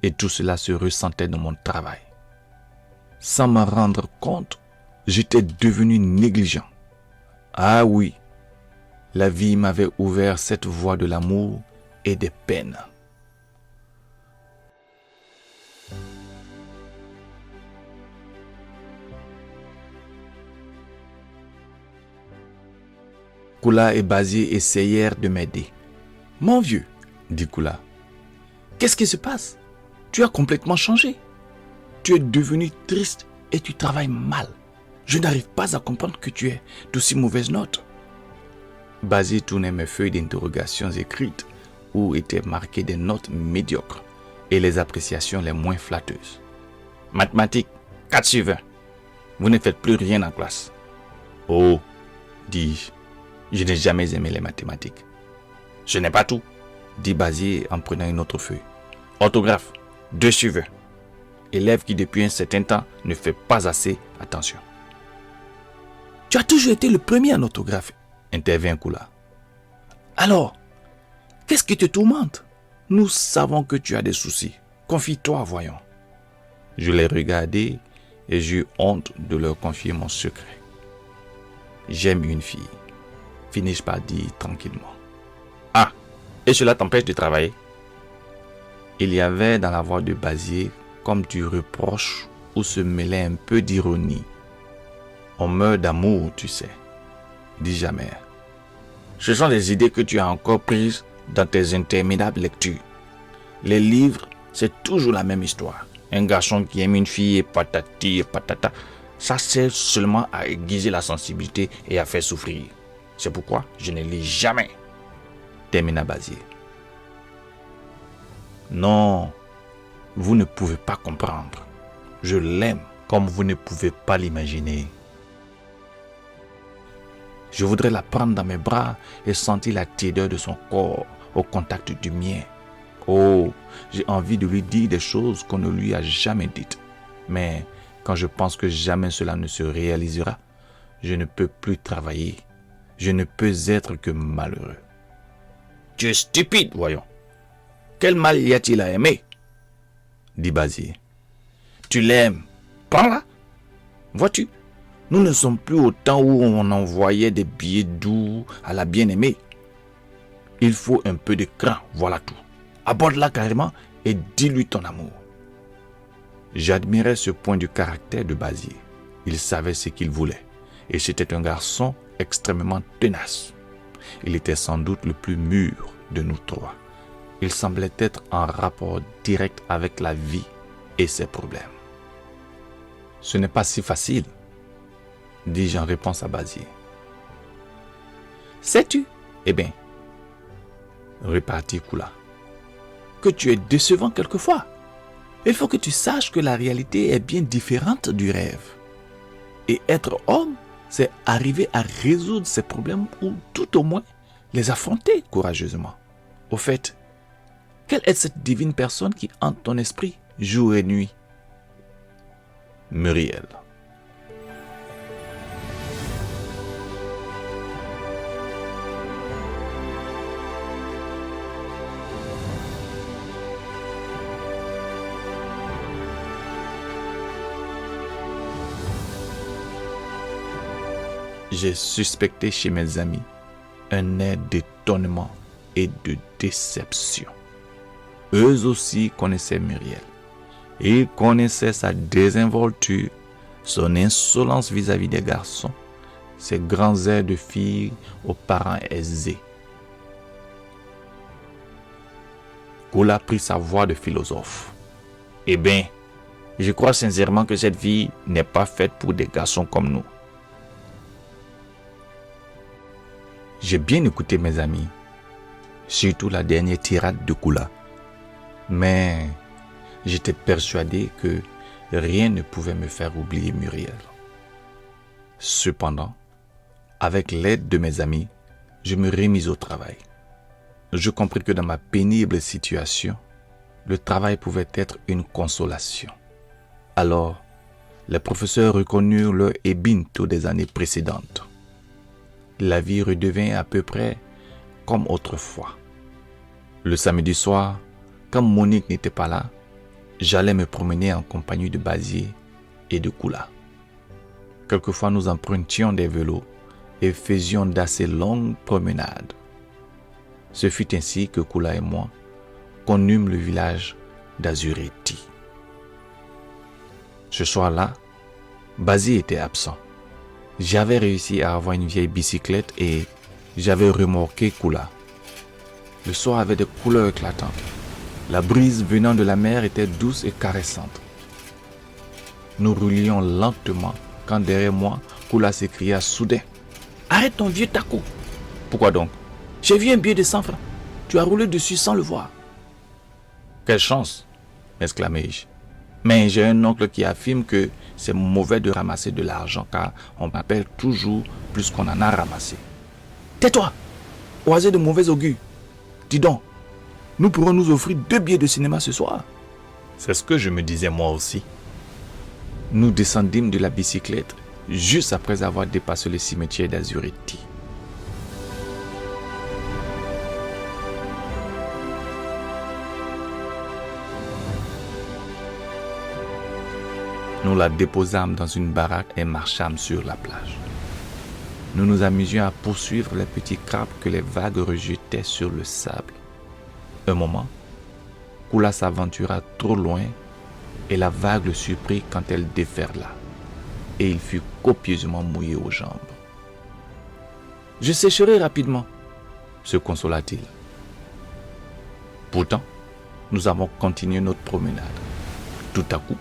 Et tout cela se ressentait dans mon travail. Sans m'en rendre compte, j'étais devenu négligent. Ah oui, la vie m'avait ouvert cette voie de l'amour et des peines. Kula et Bazier essayèrent de m'aider. « Mon vieux, dit Kula, qu'est-ce qui se passe? Tu as complètement changé. Tu es devenu triste et tu travailles mal. Je n'arrive pas à comprendre que tu aies d'aussi mauvaises notes. » Bazier tournait mes feuilles d'interrogations écrites où étaient marquées des notes médiocres et les appréciations les moins flatteuses. « Mathématiques, 4 sur 20. Vous ne faites plus rien en classe. »« Oh, dis-je. Je n'ai jamais aimé les mathématiques. »« Ce n'est pas tout, dit Bazier en prenant une autre feuille. Orthographe, 2 sur 20. Élève qui depuis un certain temps ne fait pas assez attention. »« Tu as toujours été le premier en orthographe, intervient Kula. Alors, qu'est-ce qui te tourmente? Nous savons que tu as des soucis. Confie-toi, voyons. » Je les regardai et j'eus honte de leur confier mon secret. J'aime une fille, finis-je par dire tranquillement. Ah, et cela t'empêche de travailler? Il y avait dans la voix de Bazier comme du reproche où se mêlait un peu d'ironie. On meurt d'amour, tu sais, dit jamais. Ce sont des idées que tu as encore prises dans tes interminables lectures. Les livres, c'est toujours la même histoire. Un garçon qui aime une fille et patati et patata, ça sert seulement à aiguiser la sensibilité et à faire souffrir. C'est pourquoi je ne lis jamais, termina Bazier. Non, vous ne pouvez pas comprendre. Je l'aime comme vous ne pouvez pas l'imaginer. Je voudrais la prendre dans mes bras et sentir la tiédeur de son corps au contact du mien. Oh, j'ai envie de lui dire des choses qu'on ne lui a jamais dites. Mais quand je pense que jamais cela ne se réalisera, je ne peux plus travailler. Je ne peux être que malheureux. Tu es stupide, voyons. Quel mal y a-t-il à aimer? Dit Bazier. Tu l'aimes. Prends-la. Vois-tu, nous ne sommes plus au temps où on envoyait des billets doux à la bien-aimée. Il faut un peu de cran, voilà tout. Aborde-la carrément et dis-lui ton amour. J'admirais ce point du caractère de Bazier. Il savait ce qu'il voulait. Et c'était un garçon extrêmement tenace. Il était sans doute le plus mûr de nous trois. Il semblait être en rapport direct avec la vie et ses problèmes. Ce n'est pas si facile, dis-je en réponse à Bazier. Sais-tu, eh bien, repartit Kula, que tu es décevant quelquefois. Il faut que tu saches que la réalité est bien différente du rêve. Et être homme, c'est arriver à résoudre ces problèmes ou tout au moins les affronter courageusement. Au fait, quelle est cette divine personne qui hante ton esprit jour et nuit? Muriel. J'ai suspecté chez mes amis un air d'étonnement et de déception. Eux aussi connaissaient Muriel. Ils connaissaient sa désinvolture, son insolence vis-à-vis des garçons, ses grands airs de fille aux parents aisés. Kula prit sa voix de philosophe. Eh bien, je crois sincèrement que cette fille n'est pas faite pour des garçons comme nous. J'ai bien écouté mes amis, surtout la dernière tirade de Kula. Mais j'étais persuadé que rien ne pouvait me faire oublier Muriel. Cependant, avec l'aide de mes amis, je me remis au travail. Je compris que dans ma pénible situation, le travail pouvait être une consolation. Alors, les professeurs reconnurent leur ébinto des années précédentes. La vie redevint à peu près comme autrefois. Le samedi soir, quand Monique n'était pas là, j'allais me promener en compagnie de Basie et de Kula. Quelquefois, nous empruntions des vélos et faisions d'assez longues promenades. Ce fut ainsi que Kula et moi connûmes le village d'Azureti. Ce soir-là, Basie était absent. J'avais réussi à avoir une vieille bicyclette et j'avais remorqué Kula. Le soir avait des couleurs éclatantes. La brise venant de la mer était douce et caressante. Nous roulions lentement quand derrière moi, Kula s'écria soudain. « Arrête ton vieux taco !»« Pourquoi donc ?»« J'ai vu un billet de 100 francs. Tu as roulé dessus sans le voir. »« Quelle chance !» m'exclamai-je. Mais j'ai un oncle qui affirme que c'est mauvais de ramasser de l'argent car on m'appelle toujours plus qu'on en a ramassé. « Tais-toi, oiseau de mauvais augure. Dis donc, nous pourrons nous offrir 2 billets de cinéma ce soir. » C'est ce que je me disais moi aussi. Nous descendîmes de la bicyclette juste après avoir dépassé le cimetière d'Azureti. Nous la déposâmes dans une baraque et marchâmes sur la plage. Nous nous amusions à poursuivre les petits crabes que les vagues rejetaient sur le sable. Un moment, Kula s'aventura trop loin et la vague le surprit quand elle déferla. Et il fut copieusement mouillé aux jambes. « Je sécherai rapidement », se consola-t-il. Pourtant, nous avons continué notre promenade. Tout à coup,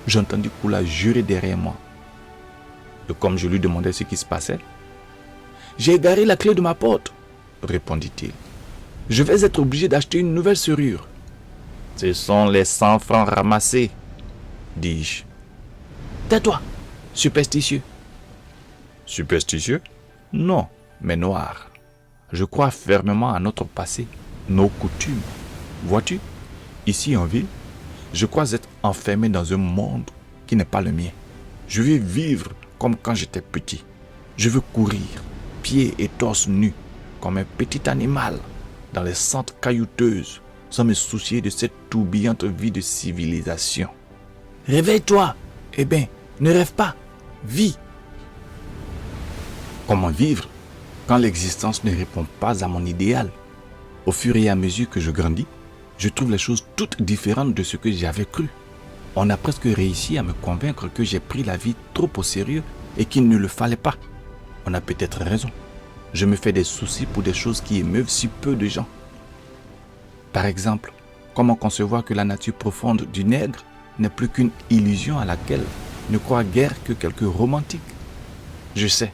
j'entendis Kula jurer derrière moi. Et comme je lui demandais ce qui se passait, « J'ai égaré la clé de ma porte », répondit-il. « Je vais être obligé d'acheter une nouvelle serrure. »« Ce sont les 100 francs ramassés, » dis-je. « Tais-toi, superstitieux. »« Superstitieux ? Non, mais noir. Je crois fermement à notre passé, nos coutumes. Vois-tu, ici en ville, je crois être enfermé dans un monde qui n'est pas le mien. Je veux vivre comme quand j'étais petit. Je veux courir, pieds et torse nus, comme un petit animal, dans les sentes caillouteuses, sans me soucier de cette tourbillante vie de civilisation. Réveille-toi. Eh bien, ne rêve pas. Vis. Comment vivre quand l'existence ne répond pas à mon idéal? Au fur et à mesure que je grandis, je trouve les choses toutes différentes de ce que j'avais cru. On a presque réussi à me convaincre que j'ai pris la vie trop au sérieux et qu'il ne le fallait pas. On a peut-être raison. Je me fais des soucis pour des choses qui émeuvent si peu de gens. Par exemple, comment concevoir que la nature profonde du nègre n'est plus qu'une illusion à laquelle ne croient guère que quelques romantiques? Je sais,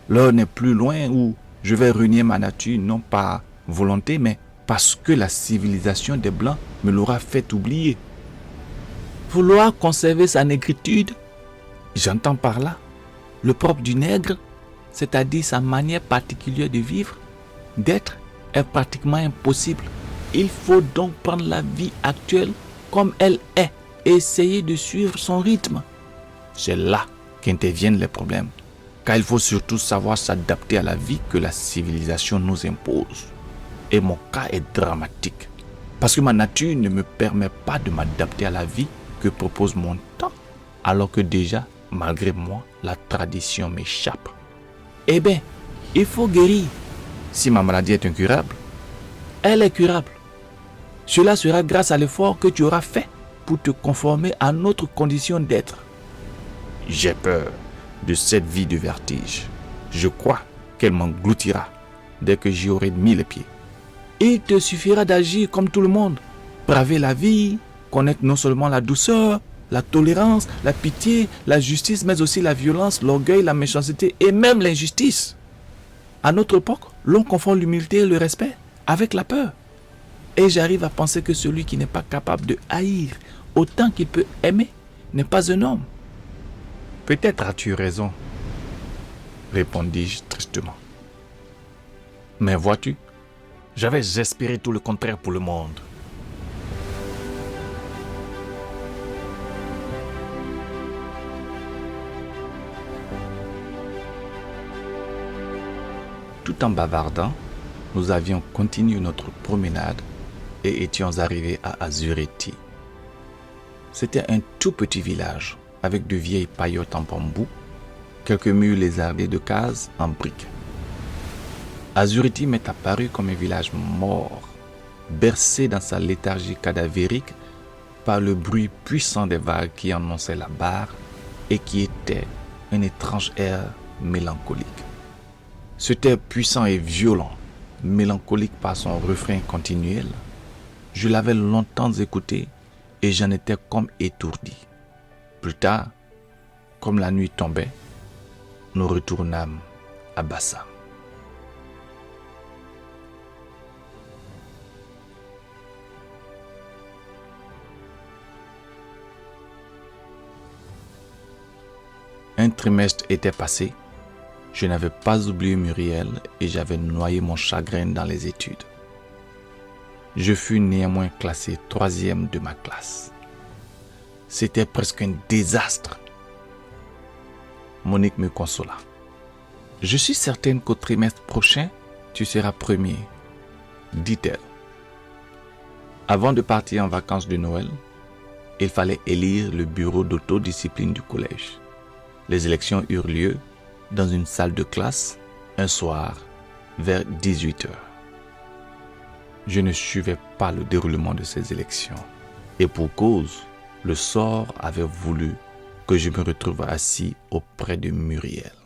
l'heure n'est plus loin où je vais renier ma nature non par volonté, mais parce que la civilisation des Blancs me l'aura fait oublier. Vouloir conserver sa négritude, j'entends par là le propre du nègre, c'est-à-dire sa manière particulière de vivre, d'être, est pratiquement impossible. Il faut donc prendre la vie actuelle comme elle est et essayer de suivre son rythme. C'est là qu'interviennent les problèmes, car il faut surtout savoir s'adapter à la vie que la civilisation nous impose. Et mon cas est dramatique, parce que ma nature ne me permet pas de m'adapter à la vie que propose mon temps, alors que déjà, malgré moi, la tradition m'échappe. Eh bien, il faut guérir. Si ma maladie est incurable, elle est curable. Cela sera grâce à l'effort que tu auras fait pour te conformer à notre condition d'être. J'ai peur de cette vie de vertige. Je crois qu'elle m'engloutira dès que j'y aurai mis les pieds. Il te suffira d'agir comme tout le monde, braver la vie, connaître non seulement la douceur, la tolérance, la pitié, la justice, mais aussi la violence, l'orgueil, la méchanceté et même l'injustice. À notre époque, l'on confond l'humilité et le respect avec la peur. Et j'arrive à penser que celui qui n'est pas capable de haïr autant qu'il peut aimer n'est pas un homme. Peut-être as-tu raison, répondis-je tristement. Mais vois-tu, j'avais espéré tout le contraire pour le monde. Tout en bavardant, nous avions continué notre promenade et étions arrivés à Azureti. C'était un tout petit village avec de vieilles paillotes en bambou, quelques murs lézardés de cases en briques. Azurity m'est apparu comme un village mort, bercé dans sa léthargie cadavérique par le bruit puissant des vagues qui annonçaient la barre et qui était un étrange air mélancolique. Cet air puissant et violent, mélancolique par son refrain continuel, je l'avais longtemps écouté et j'en étais comme étourdi. Plus tard, comme la nuit tombait, nous retournâmes à Bassam. Un trimestre était passé, je n'avais pas oublié Muriel et j'avais noyé mon chagrin dans les études. Je fus néanmoins classé 3e de ma classe. C'était presque un désastre. Monique me consola. Je suis certaine qu'au trimestre prochain, tu seras premier, dit-elle. Avant de partir en vacances de Noël, il fallait élire le bureau d'autodiscipline du collège. Les élections eurent lieu dans une salle de classe un soir vers 18h. Je ne suivais pas le déroulement de ces élections et pour cause, le sort avait voulu que je me retrouve assis auprès de Muriel.